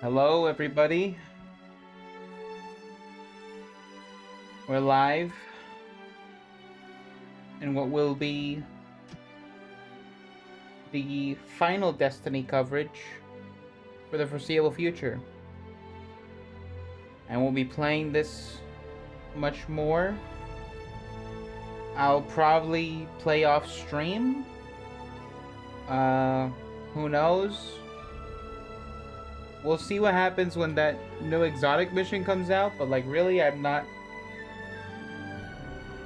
Hello, everybody. We're live in what will be the final Destiny coverage for the foreseeable future. And we'll be playing this much more. I'll probably play off stream. Who knows? We'll see what happens when that new exotic mission comes out, but like really I'm not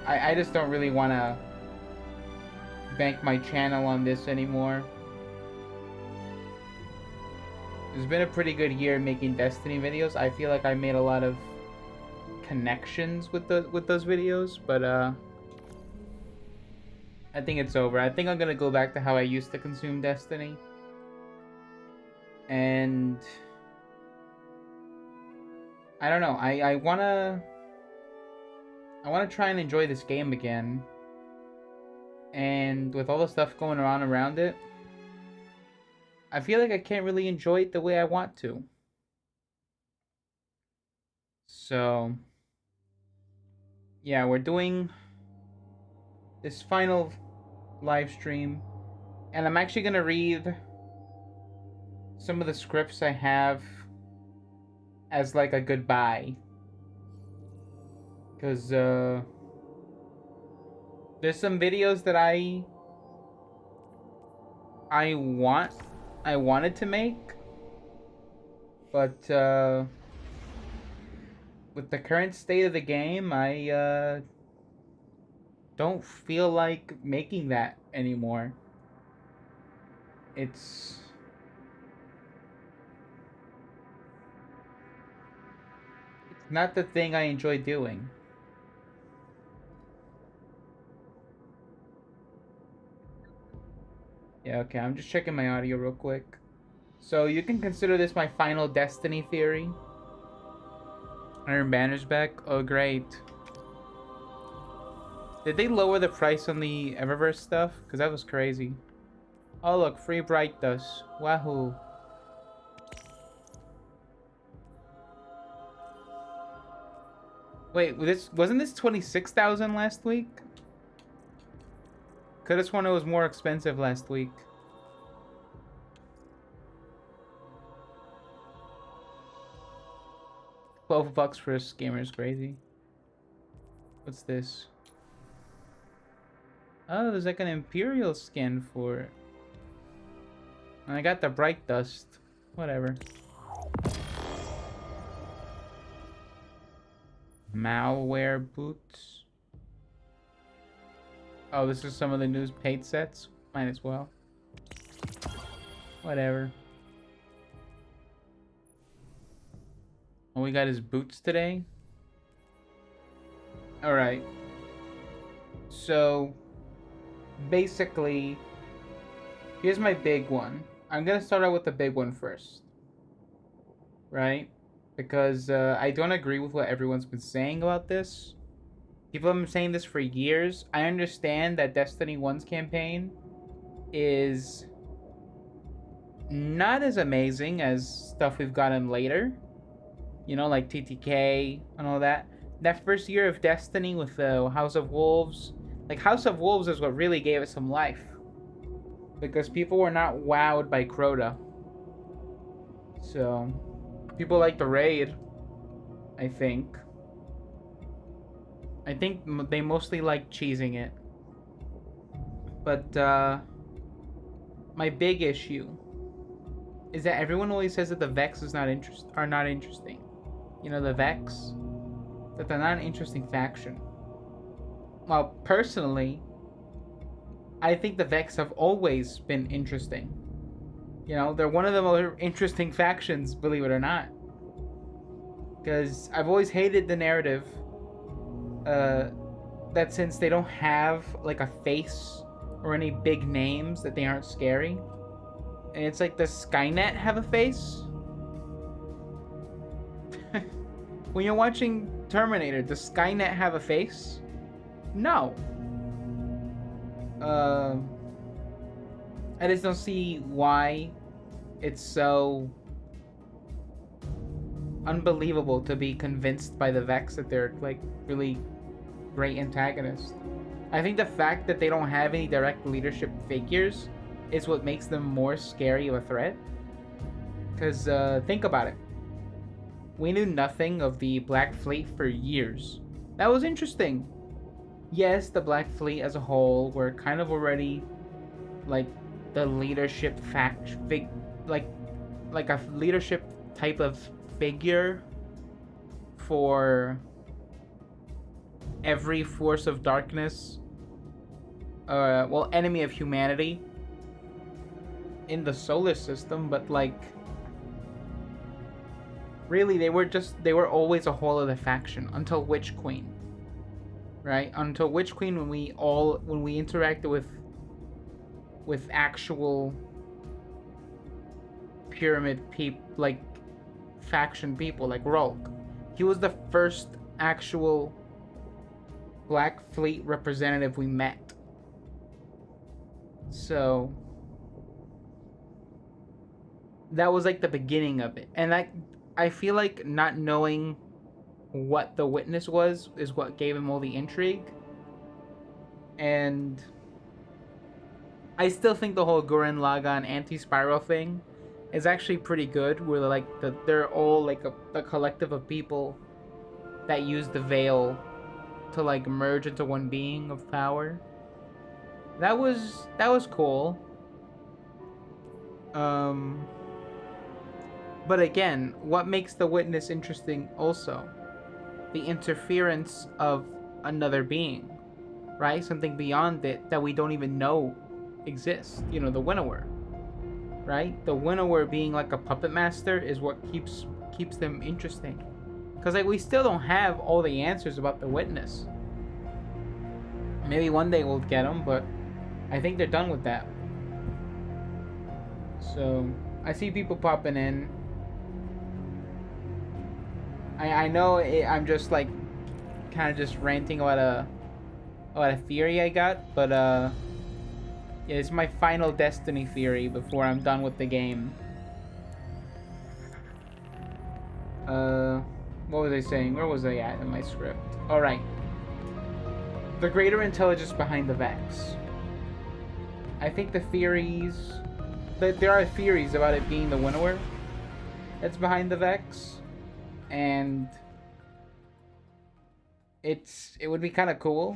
I just don't really want to bank my channel on this anymore. It's been a pretty good year making Destiny videos. I feel like I made a lot of connections with those videos, but I think it's over. I think I'm gonna go back to how I used to consume Destiny, and I don't know. I wanna try and enjoy this game again. And with all the stuff going on around it, I feel like I can't really enjoy it the way I want to. So, yeah, we're doing this final live stream. And I'm actually going to read some of the scripts I have as like a goodbye. Because, there's some videos that I wanted to make, but with the current state of the game, I don't feel like making that anymore. It's not the thing I enjoy doing. Yeah, okay, I'm just checking my audio real quick. So you can consider this my final Destiny theory. Iron Banner's back. Oh, great. Did they lower the price on the Eververse stuff? Because that was crazy. Oh, look, free Bright Dust. Wahoo. Wait, wasn't this 26,000 last week? Could have sworn it was more expensive last week. $12 for a scammer is crazy. What's this? Oh, there's like an Imperial skin for it. I got the Bright Dust. Whatever. Malware boots. Oh, this is some of the new paid sets. Might as well. Whatever. All we got is boots today. Alright. So, basically, here's my big one. I'm gonna start out with the big one first. Right? Because I don't agree with what everyone's been saying about this. People have been saying this for years. I understand that Destiny 1's campaign is not as amazing as stuff we've gotten later. You know, like TTK and all that. That first year of Destiny with the House of Wolves. Like, House of Wolves is what really gave it some life. Because people were not wowed by Crota. So, people like the raid, I think. I think they mostly like cheesing it. But my big issue is that everyone always says that the Vex is are not interesting. You know, the Vex, that they're not an interesting faction. Well, personally, I think the Vex have always been interesting. You know, they're one of the more interesting factions, believe it or not. Because I've always hated the narrative that since they don't have like a face or any big names, that they aren't scary. And it's like, does Skynet have a face? When you're watching Terminator, does Skynet have a face? No. I just don't see why it's so unbelievable to be convinced by the Vex that they're like really great antagonists. I think the fact that they don't have any direct leadership figures is what makes them more scary of a threat. Because think about it. We knew nothing of the Black Fleet for years. That was interesting. Yes, the Black Fleet as a whole were kind of already like the leadership like a leadership type of figure for every force of darkness, well, enemy of humanity in the solar system, but like really they were always a whole other faction until Witch Queen, right? Until Witch Queen, when we interacted with actual pyramid people, like faction people, like Rogue. He was the first actual Black Fleet representative we met. So that was like the beginning of it. And I feel like not knowing what the Witness was is what gave him all the intrigue. And I still think the whole Gurren Lagann anti-spiral thing is actually pretty good, where they're all like a collective of people that use the veil to like merge into one being of power. That was cool. But again, what makes the Witness interesting also? The interference of another being, right? Something beyond it that we don't even know exists. You know, the Winnower, right? The Winnower being like a puppet master is what keeps them interesting. Because like we still don't have all the answers about the Witness. Maybe one day we'll get them, but I think they're done with that. So I see people popping in. I know I'm just like kind of just ranting about a theory I got, but yeah, it's my final Destiny theory before I'm done with the game. What was I saying? Where was I at in my script? All right. The greater intelligence behind the Vex. I think the theories... There are theories about it being the Winnower that's behind the Vex. And it would be kind of cool.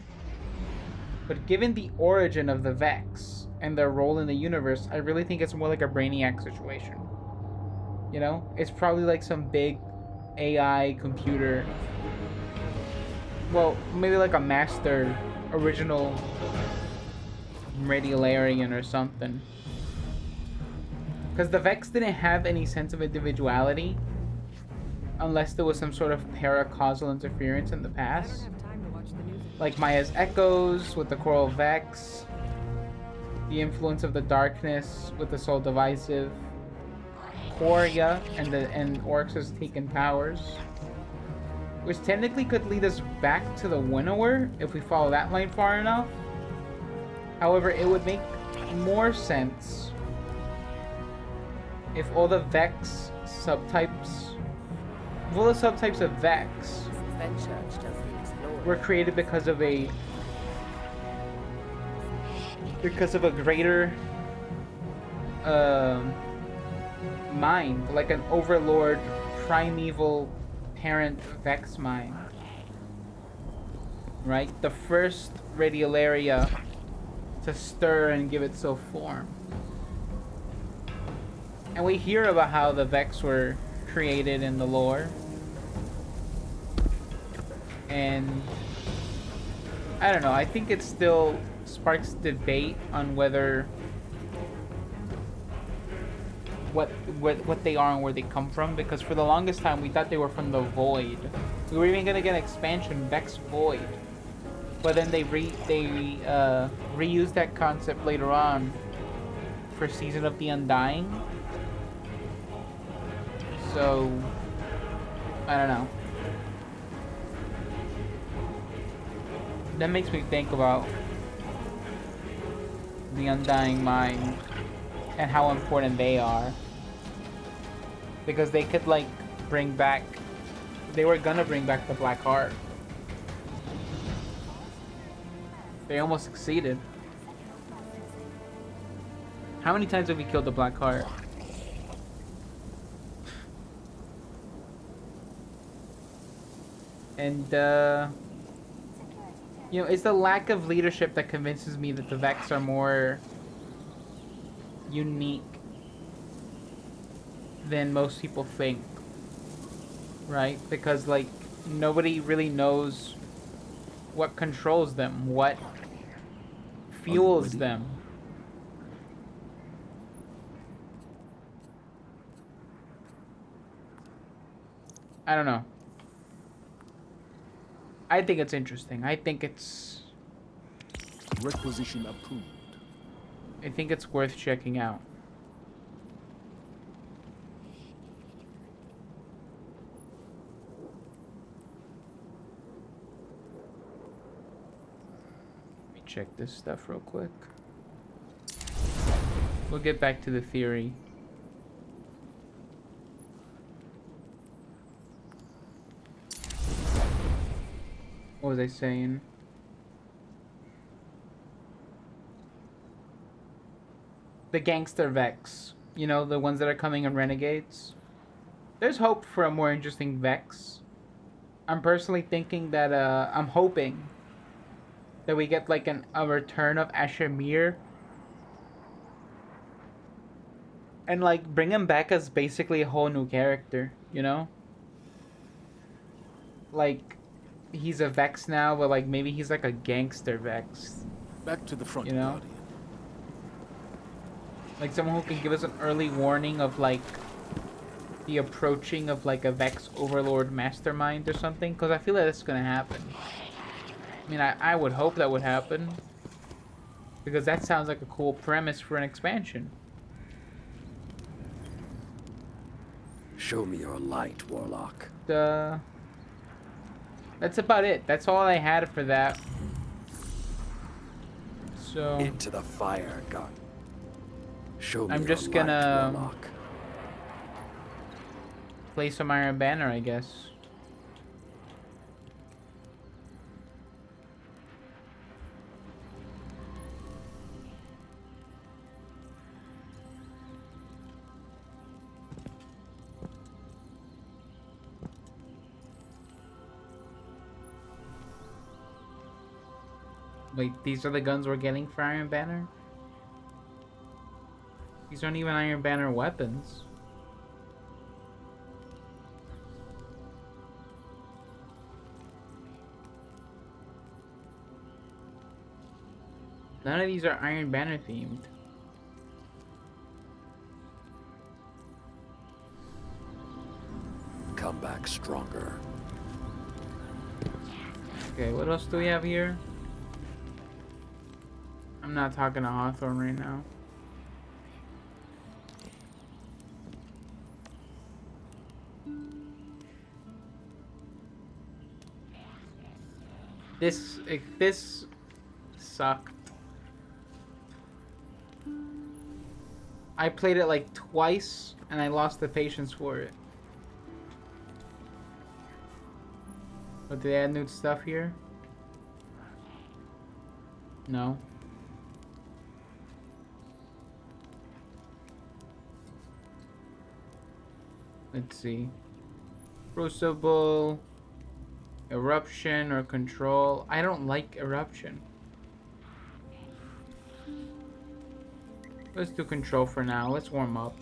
But given the origin of the Vex and their role in the universe, I really think it's more like a Brainiac situation. You know? It's probably like some big AI computer. Well, maybe like a master original Radiolarian or something. Because the Vex didn't have any sense of individuality unless there was some sort of paracausal interference in the past. Like Maya's Echoes with the Coral Vex, the influence of the darkness with the Soul Divisive, Korea and Oryx's taken powers, which technically could lead us back to the Winnower if we follow that line far enough. However, it would make more sense if all the Vex subtypes, all the subtypes of Vex were created because of a greater mind, like an overlord primeval parent Vex mind, right? The first Radiolaria to stir and give itself form. And we hear about how the Vex were created in the lore. And I don't know, I think it still sparks debate on whether what they are and where they come from, because for the longest time we thought they were from the Void. We were even gonna get an expansion, Vex Void. But then they reused that concept later on for Season of the Undying. So I don't know. That makes me think about the Undying Mind and how important they are, because they could like bring back they were gonna bring back the Black Heart. They almost succeeded. How many times have we killed the Black Heart? And, you know, it's the lack of leadership that convinces me that the Vex are more unique than most people think. Right? Because, like, nobody really knows what controls them, what fuels them. I don't know. I think it's interesting. I think it's... Requisition approved. I think it's worth checking out. Let me check this stuff real quick. We'll get back to the theory. What was I saying? The gangster Vex. You know, the ones that are coming in Renegades. There's hope for a more interesting Vex. I'm personally thinking that, I'm hoping that we get, like, a return of Asher. And, like, bring him back as basically a whole new character, you know? Like, he's a Vex now, but, like, maybe he's, like, a gangster Vex. Back to the front, you know? Guardian. Like, someone who can give us an early warning of, like, the approaching of, like, a Vex Overlord Mastermind or something. Because I feel like that's gonna happen. I mean, I would hope that would happen. Because that sounds like a cool premise for an expansion. Show me your light, Warlock. That's about it. That's all I had for that. So Into the fire, God. Show me I'm your just light, gonna Warlock. play some Iron Banner, I guess. Wait, these are the guns we're getting for Iron Banner? These aren't even Iron Banner weapons. None of these are Iron Banner themed. Come back stronger. Okay, what else do we have here? I'm not talking to Hawthorne right now. This sucked. I played it like twice and I lost the patience for it. But did they add new stuff here? No. Let's see. Crucible, Eruption, or Control. I don't like Eruption. Let's do Control for now. Let's warm up.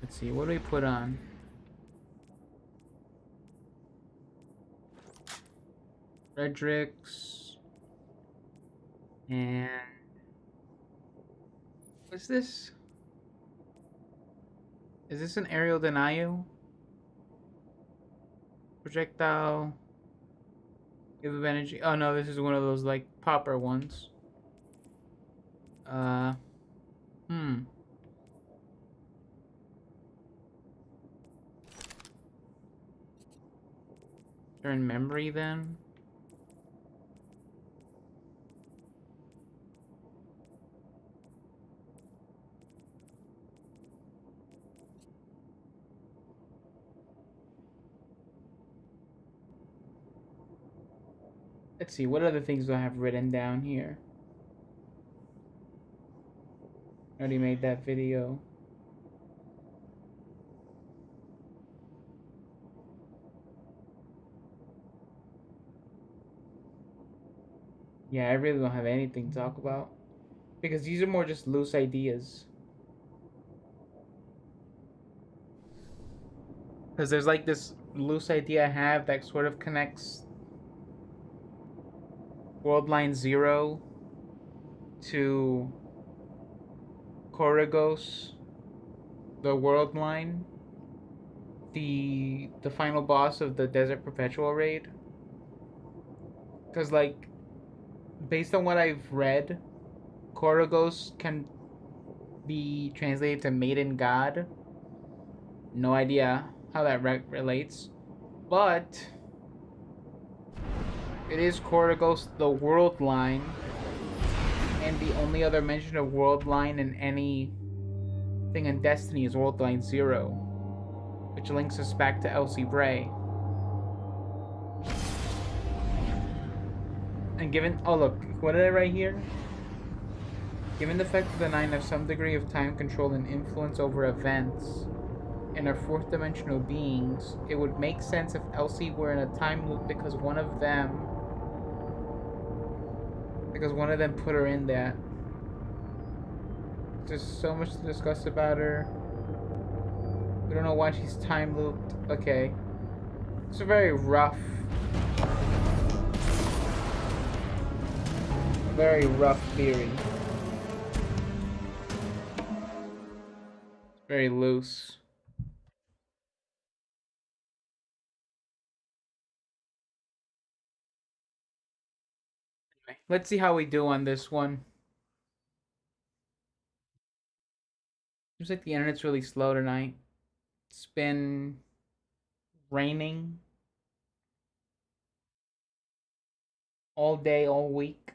Let's see. What do we put on? Fredericks. And... what's this? Is this an aerial denial? Projectile. Give of energy. Oh no, this is one of those like popper ones. Turn memory then. Let's see, what other things do I have written down here? I already made that video. Yeah, I really don't have anything to talk about. Because these are more just loose ideas. Because there's like this loose idea I have that sort of connects World Line 0 to Koragos, the World Line, the final boss of the Desert Perpetual raid. Because, like, based on what I've read, Koragos can be translated to Maiden God. No idea how that relates. But it is Koragos, the World Line, and the only other mention of World Line in anything in Destiny is World Line 0, which links us back to Elsie Bray. And given, oh look, what did I write here? Given the fact that the Nine have some degree of time control and influence over events and are fourth dimensional beings, it would make sense if Elsie were in a time loop because one of them put her in that. There's so much to discuss about her. We don't know why she's time looped. Okay. It's a very rough theory. Very loose. Anyway, let's see how we do on this one. Seems like the internet's really slow tonight. It's been raining all day, all week.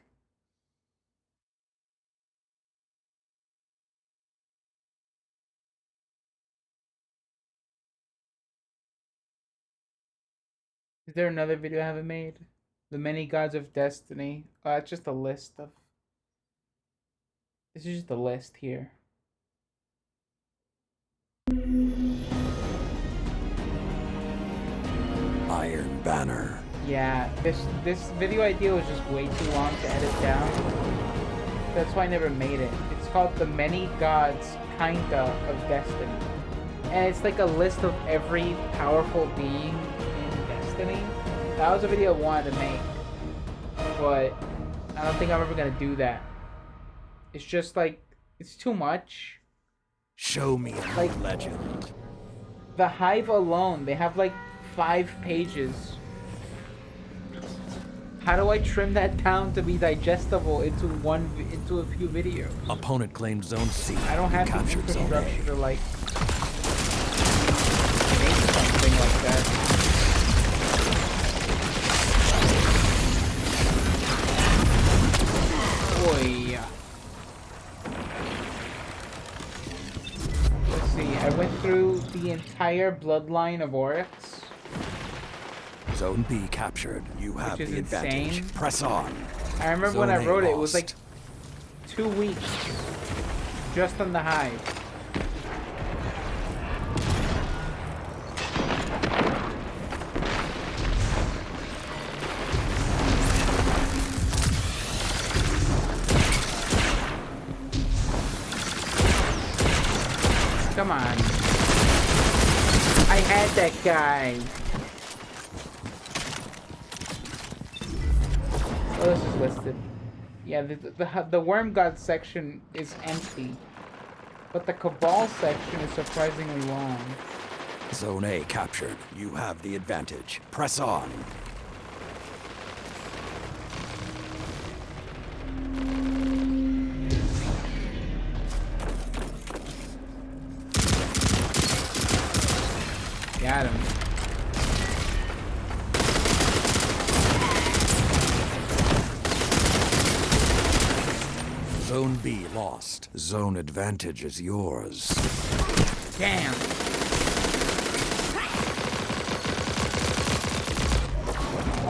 Is there another video I haven't made? The Many Gods of Destiny. It's just a list of... This is just a list here. Iron Banner. Yeah, this video idea was just way too long to edit down. That's why I never made it. It's called The Many Gods, Kinda, of Destiny. And it's like a list of every powerful being in Destiny. That was a video I wanted to make. But I don't think I'm ever going to do that. It's just like, it's too much. Show me a Like, legend. The Hive alone, they have like 5 pages. How do I trim that down to be digestible into a few videos? Opponent claimed Zone C. I don't have the Captured Zone infrastructure A. to like make something like that. Boy. Let's see. I went through the entire bloodline of Oryx. Zone B captured. You have is the advantage. insane. Press on. I remember Zone when I A wrote it, it was like lost. 2 weeks just on the Hive. Come on. I had that guy. Oh, this is listed. Yeah, the Worm God section is empty. But the Cabal section is surprisingly long. Zone A captured. You have the advantage. Press on. Got him. Zone B lost. Zone advantage is yours. Damn.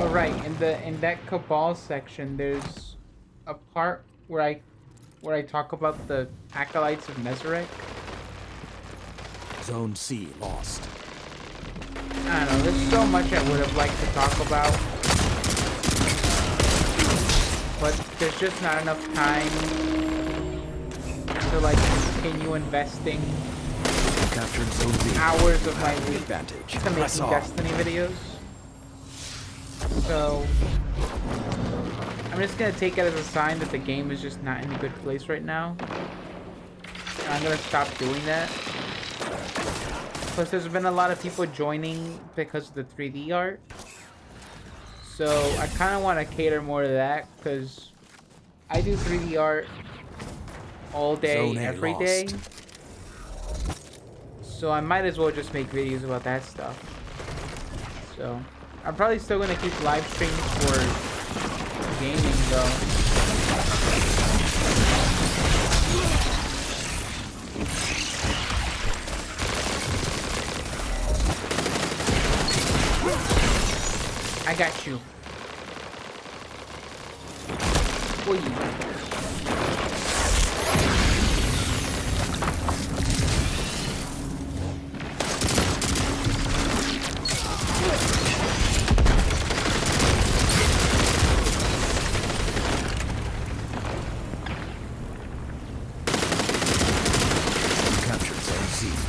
Oh right, in that Cabal section, there's a part where I talk about the acolytes of Nezarec. Zone C lost. I don't know. There's so much I would have liked to talk about, but there's just not enough time to like continue investing Captured Zone B. hours of my The week advantage. to Press making on. Destiny videos. So I'm just gonna take it as a sign that the game is just not in a good place right now. And I'm gonna stop doing that. Plus, there's been a lot of people joining because of the 3D art. So I kind of want to cater more to that because I do 3D art all day, Zone A every lost. day. So I might as well just make videos about that stuff. So I'm probably still gonna keep live streams for gaming though. I got you. Oi.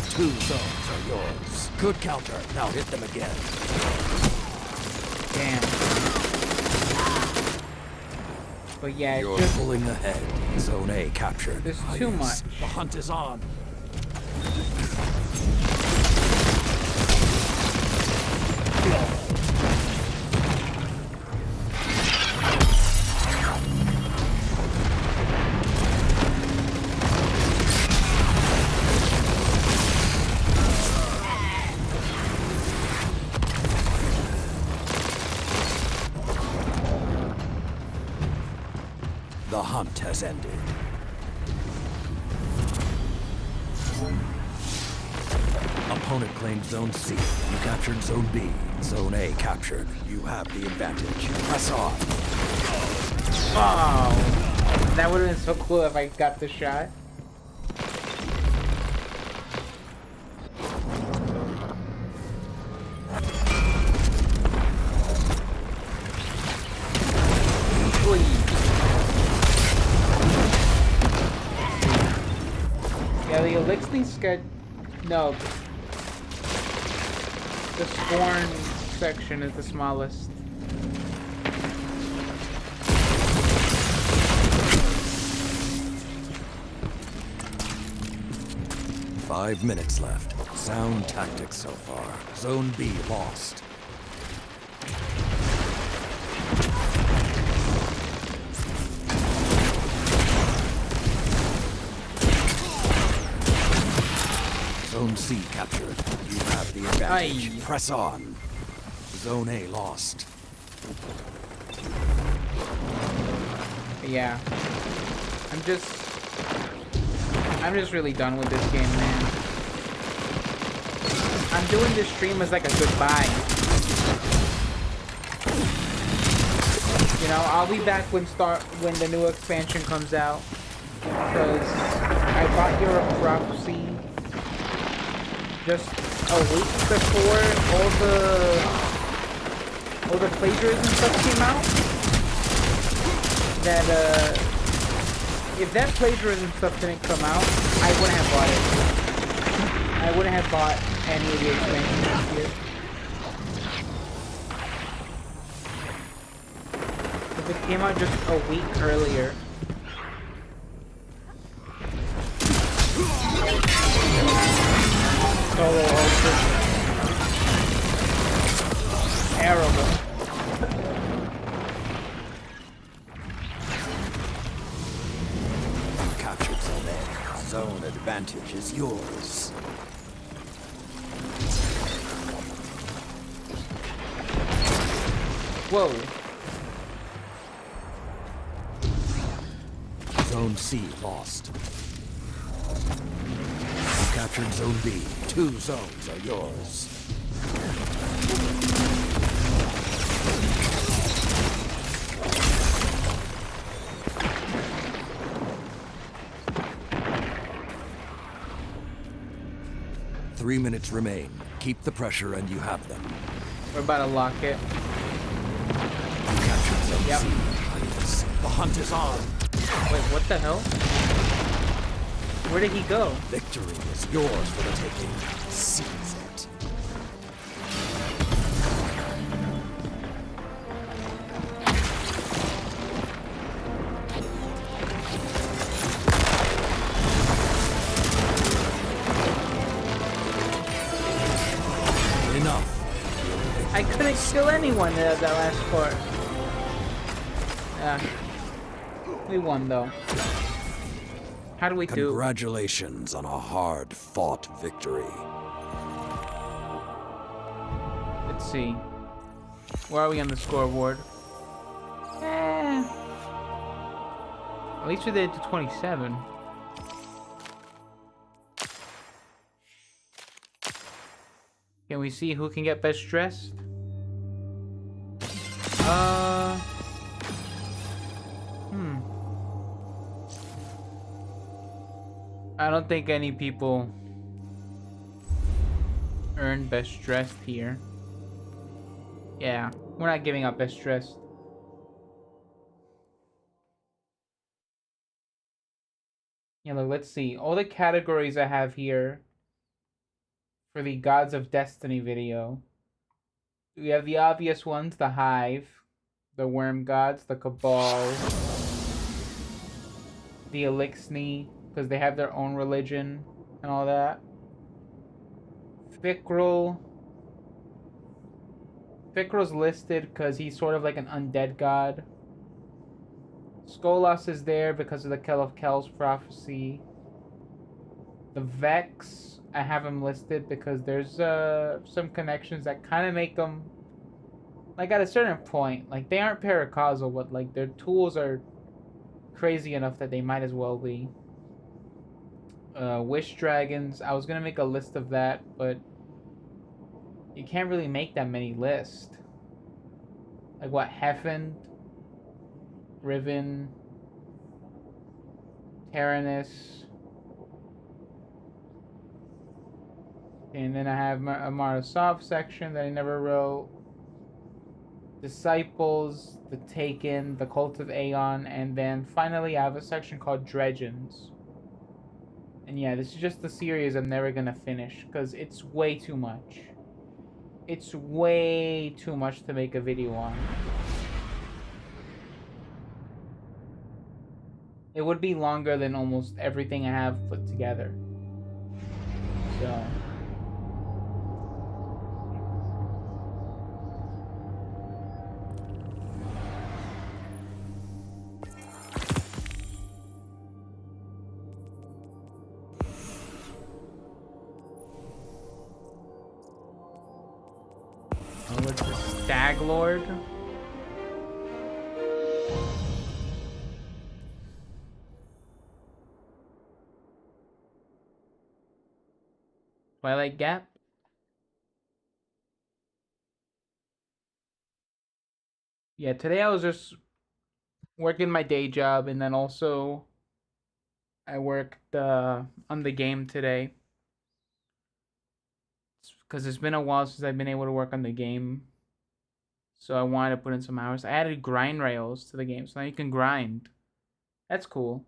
Two zones are yours. Good counter. Now hit them again. Damn. But yeah, it's You're just pulling ahead. Zone A captured. there's Ah, too yes. much. The hunt is on. The hunt has ended. Opponent claimed Zone C. You captured Zone B. Zone A captured. You have the advantage. Press on. Oh, that would have been so cool if I got the shot. Oi. Yeah, the Elixir sketch. No. The Scorn section is the smallest. Five minutes left. Sound tactics so far. Zone B lost. Zone C captured. You have the advantage. Aye. Press on. Zone A lost. Yeah. I'm just really done with this game, man. I'm doing this stream as like a goodbye. You know, I'll be back when the new expansion comes out. Because I bought Hero Prophecy just a week before all the plagiarism stuff came out. That if that plagiarism stuff didn't come out, I wouldn't have bought it. I wouldn't have bought any of the expansions this year. If it came out just a week earlier. Solo ultra. Terrible. Captured Zone A. Zone advantage is yours. Whoa. Zone C lost. You captured Zone B. Two zones are yours. 3 minutes remain. Keep the pressure and you have them. We're about to lock it. You captured Zone Yep. C. Yes. The hunt is on. Wait, what the hell? Where did he go? Victory is yours for the taking. Seize it. Enough. I couldn't kill anyone at that last part. Yeah. We won though. How do we do? Congratulations on a hard-fought victory. Let's see. Where are we on the scoreboard? At least we did it to 27. Can we see who can get best dressed? I don't think any people earn best dressed here. Yeah, we're not giving up best dressed. Yeah, look, let's see. All the categories I have here for the Gods of Destiny video. We have the obvious ones, the Hive, the Worm Gods, the Cabal, the Elixni, because they have their own religion and all that. Fikrul. Fikrul's listed because he's sort of like an undead god. Skolas is there because of the Kell of Kell's prophecy. The Vex, I have him listed because there's some connections that kind of make them, like at a certain point, like they aren't paracausal, but like their tools are crazy enough that they might as well be. Wish Dragons, I was gonna make a list of that, but you can't really make that many lists. Like what, Heffend, Riven, Tyrannus, and then I have a Marasov section that I never wrote, Disciples, the Taken, the Cult of Aeon, and then finally I have a section called Dredgens. And yeah, this is just the series I'm never gonna finish because it's way too much. It's way too much to make a video on. It would be longer than almost everything I have put together. So. Oh, what's this? Stag Lord? Twilight Gap? Yeah, today I was just working my day job, and then also I worked on the game today. Because it's been a while since I've been able to work on the game. So I wanted to put in some hours. I added grind rails to the game, so now you can grind. That's cool.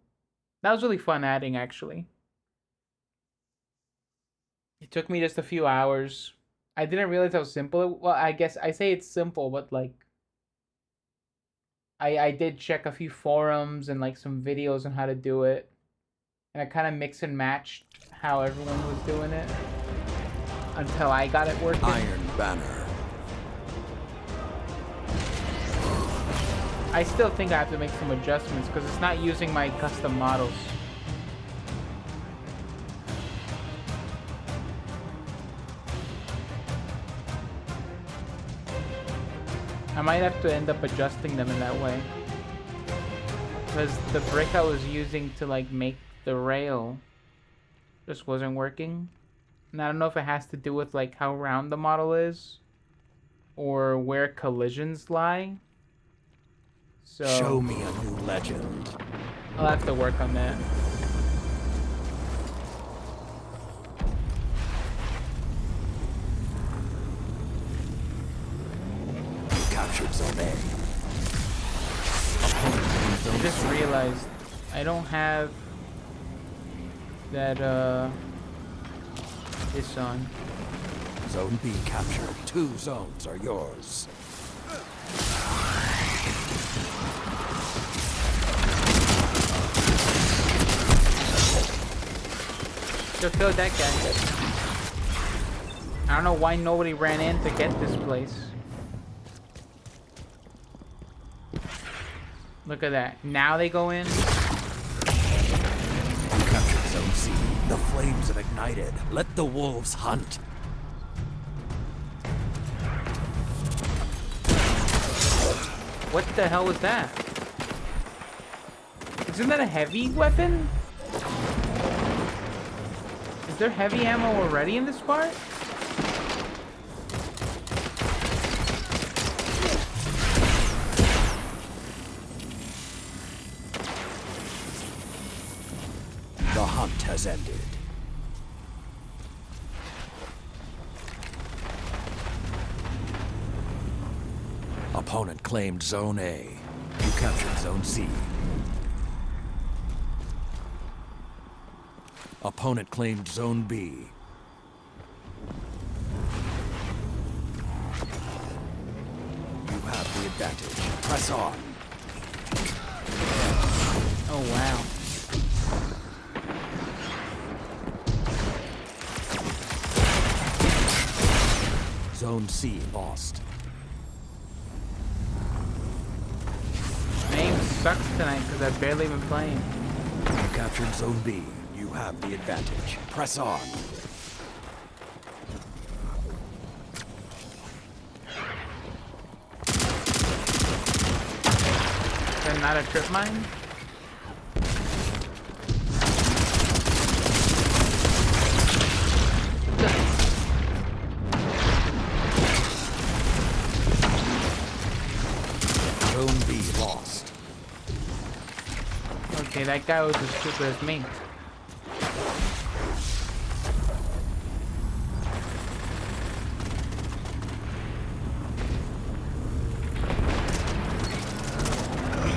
That was really fun adding, actually. It took me just a few hours. I didn't realize how simple it. Well, I guess I say it's simple, but like I did check a few forums and like some videos on how to do it. And I kind of mix and matched how everyone was doing it until I got it working. Iron Banner. I still think I have to make some adjustments because it's not using my custom models. I might have to end up adjusting them in that way. Because the brick I was using to like make the rail just wasn't working. And I don't know if it has to do with like how round the model is or where collisions lie. So Show me a new legend. I'll have to work on that. captured Zone A. Opponent claimed I Zone just C. realized I don't have that this on. Zone B captured. 2 zones are yours. Just killed that guy. I don't know why nobody ran in to get this place. Look at that. Now they go in. You captured Zone C. The flames have ignited. Let the wolves hunt. What the hell was that? Isn't that a heavy weapon? Is there heavy ammo already in this part? The hunt has ended. Opponent claimed Zone A. You captured Zone C. Opponent claimed Zone B. You have the advantage. Press on. Oh wow. Zone C lost. Name sucks tonight because I've barely been playing. You captured Zone B. You have the advantage. Press on. Is that not a trip mine? Zone B lost. Okay, that guy was as stupid as me.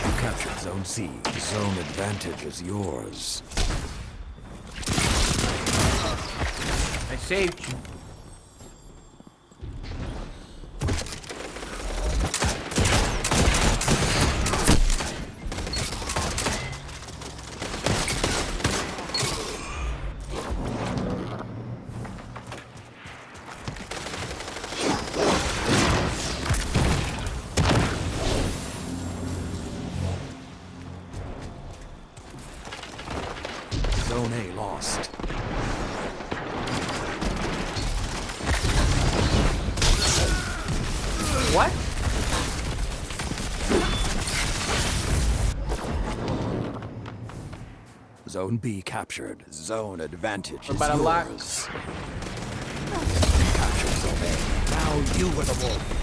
You captured Zone C. Zone advantage is yours. I saved you. Zone A lost. What? Zone B captured. Zone advantage is About a lot. yours. You captured Zone A. Now you were the wolf.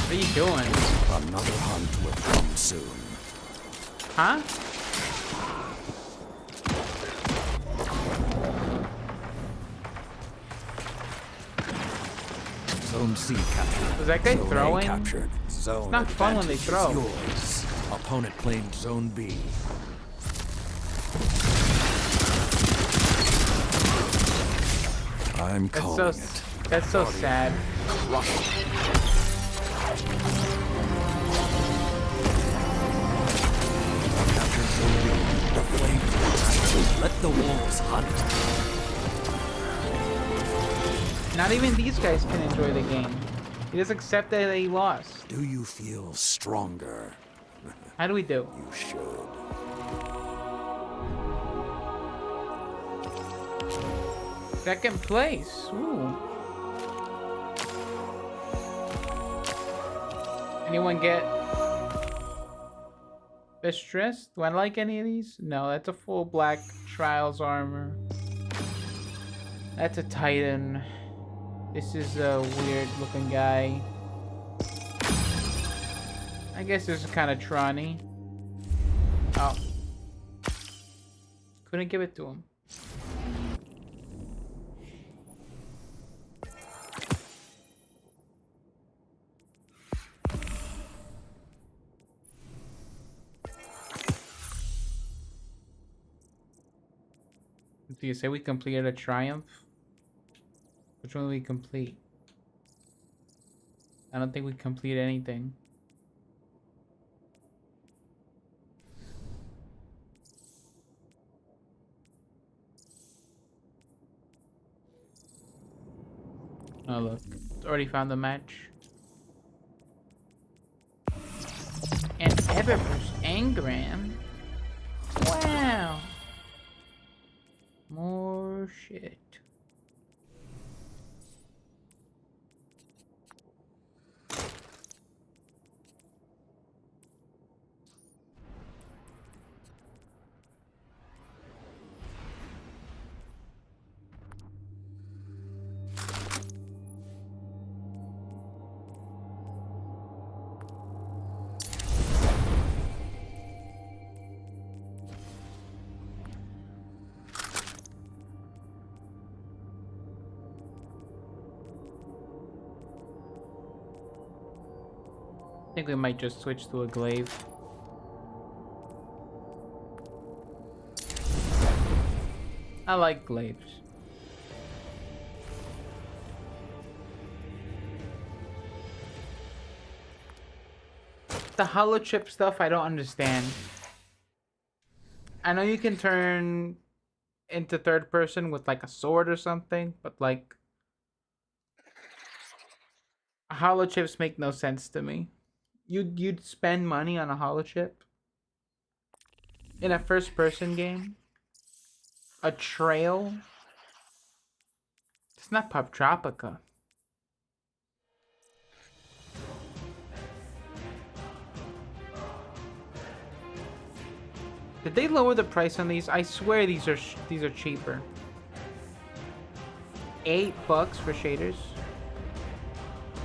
What are you doing? Another hunt will come soon. Huh? Zone C captured. Was that guy Zone A throwing? captured. Zone It's not fun when they advantage is throw. yours. Opponent claimed Zone B. I'm That's calling so it. that's so sad. Crush it. Captured Zone B. The flames will rise. Let the wolves hunt. Not even these guys can enjoy the game. He just accept that he lost. Do you feel stronger? How do we do? You should. Second place. Ooh. Anyone get Distress? Do I like any of these? No, that's a full black Trials armor. That's a Titan. This is a weird looking guy. I guess this is kind of Tronny. Oh. Couldn't give it to him. Do you say we completed a triumph? Which one did we complete? I don't think we completed anything. Oh look, it's already found the match. And Everburst Engram. Wow. More shit. I think we might just switch to a glaive. I like glaives. The hollow chip stuff I don't understand. I know you can turn into third person with like a sword or something, but like hollow chips make no sense to me. You'd spend money on a hollow chip in a first person game? A trail? It's not Pop Tropica. Did they lower the price on these? I swear these are cheaper. $8 for shaders.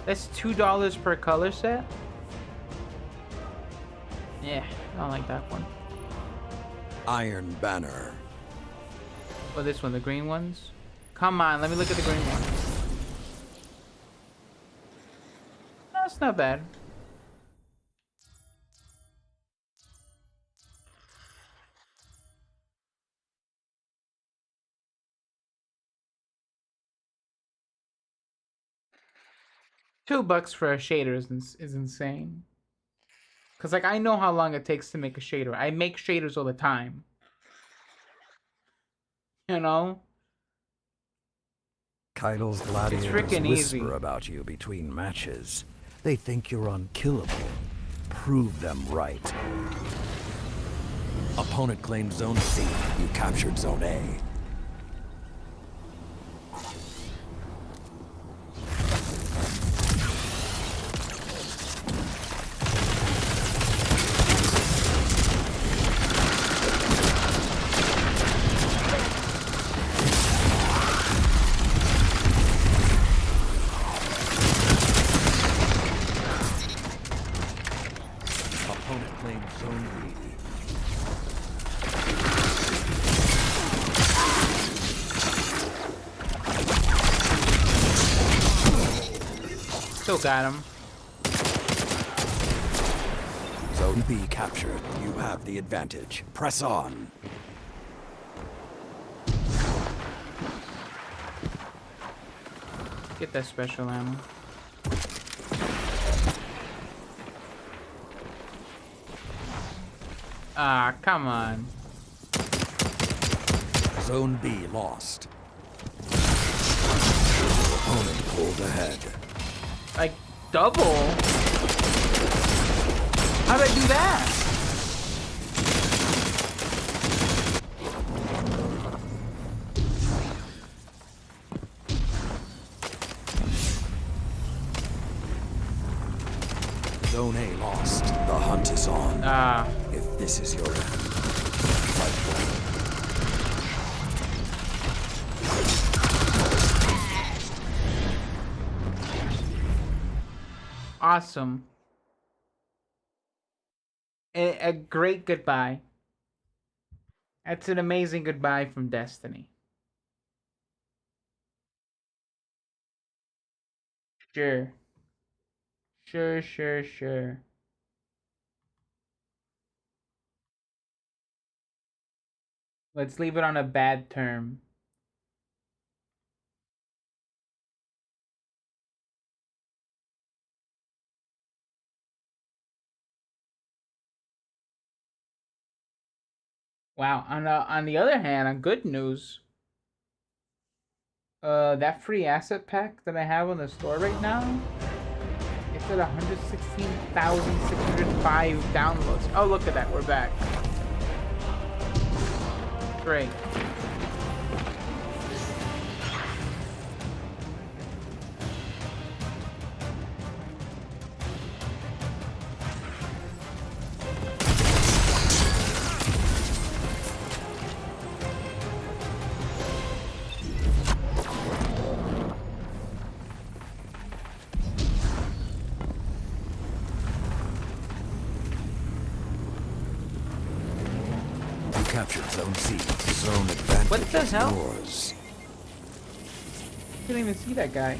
That's $2 per color set. Yeah, I don't like that one. Iron Banner. Oh, this one, the green ones? Come on, let me look at the green one. No, it's not bad. $2 for a shader is insane. Cause like I know how long it takes to make a shader. I make shaders all the time. You know? Keidel's gladiators freaking whisper easy. about you between matches. They think you're unkillable. Prove them right. Opponent claimed Zone C. You captured Zone A. Still got him. Zone B captured. You have the advantage. Press on. Get that special ammo. Ah, come on. Zone B lost. Opponent pulled ahead. Like, double? How'd I do that? Zone A lost. The hunt is on. Ah. If This is your end. Fight well. Awesome. A great goodbye. That's an amazing goodbye from Destiny. Sure. Sure. Let's leave it on a bad term. Wow. On the other hand, on good news, that free asset pack that I have on the store right now, it's at 116,605 downloads. Oh, look at that. We're back. Great. Captured Zone C. Zone advantage. What the hell? Yours. Couldn't even see that guy.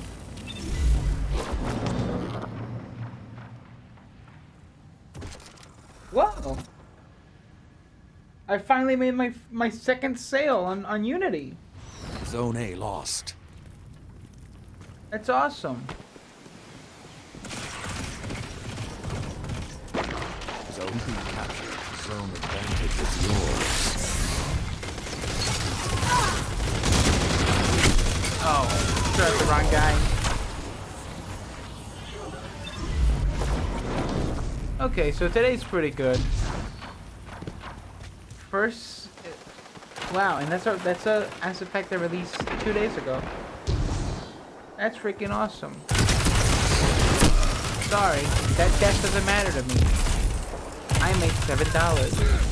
Whoa! I finally made my second sale on Unity. Zone A lost. That's awesome. Zone B captured. Zone advantage is yours. Oh, sure, that's the wrong guy. Okay, so today's pretty good. First, wow, and that's a asset pack that released 2 days ago. That's freaking awesome. Sorry, that death doesn't matter to me. I made $7.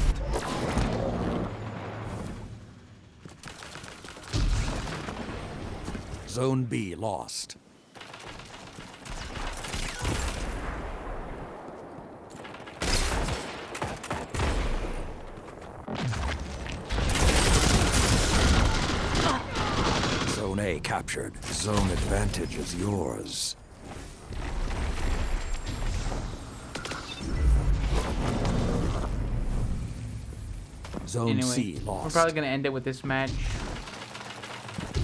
Zone B lost. Zone A captured. Zone advantage is yours. Zone Anyway, C lost. we're probably gonna end it with this match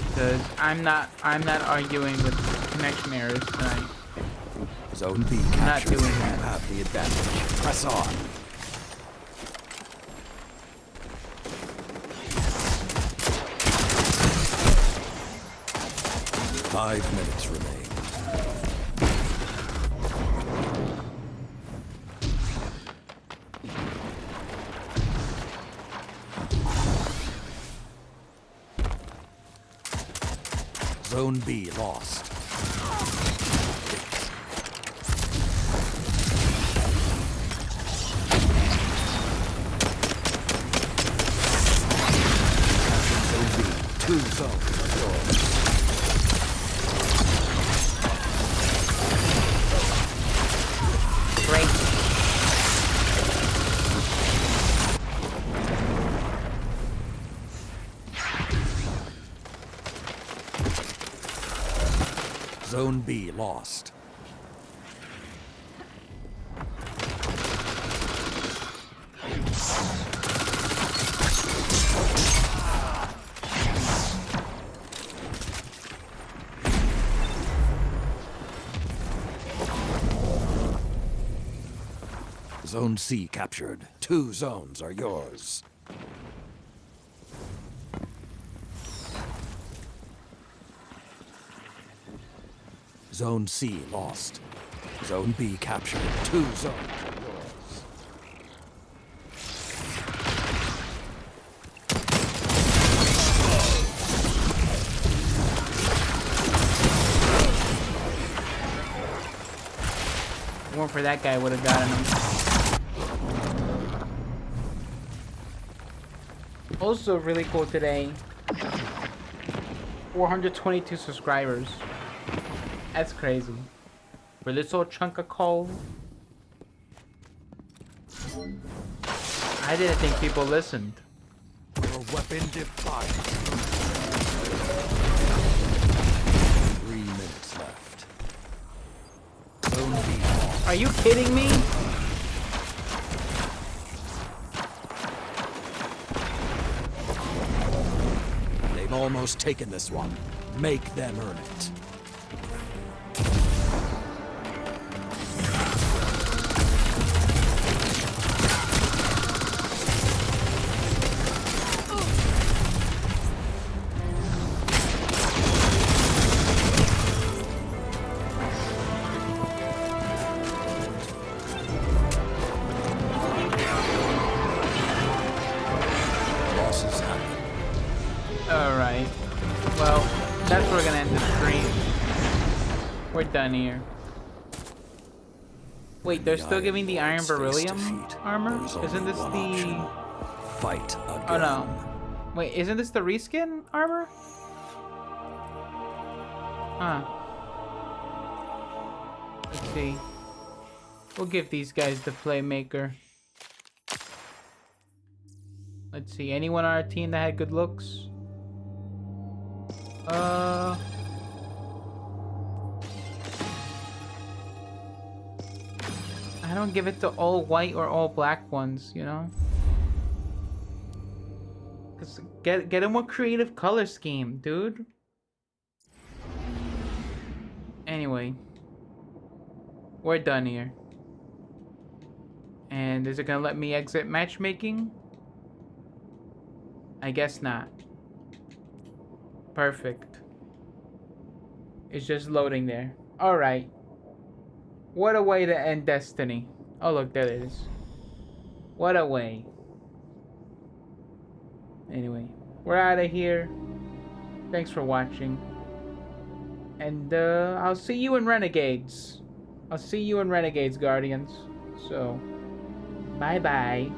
because I'm not arguing with connection errors tonight. Zone B I'm not captured. doing You that. have the advantage. Press on. Five minutes remain. Zone B lost. Zone B, 2 zones are yours. Great. Zone B lost. Zone C captured. 2 zones are yours. Zone C lost. Zone B captured. 2 zones are yours. If it weren't for that guy, I would have gotten him. Also really cool today. 422 subscribers. That's crazy. For this little chunk of coal. I didn't think people listened. Your weapon defies. 3 minutes left. Zone B. Are you kidding me? They've almost taken this one. Make them earn it. Losses happen. Alright. Well, that's where we're gonna end the stream. We're done here. Wait, they're still giving the Iron Beryllium armor? Isn't this the... Fight again. Oh no. Wait, isn't this the reskin armor? Huh. Let's see. We'll give these guys the Playmaker. Let's see, anyone on our team that had good looks? I don't give it to all white or all black ones, you know? Just get a more creative color scheme, dude. Anyway. We're done here. And is it gonna let me exit matchmaking? I guess not. Perfect. It's just loading there. Alright. What a way to end Destiny. Oh look, there it is. What a way. Anyway, we're out of here. Thanks for watching. And I'll see you in Renegades. I'll see you in Renegades, Guardians. So, bye-bye.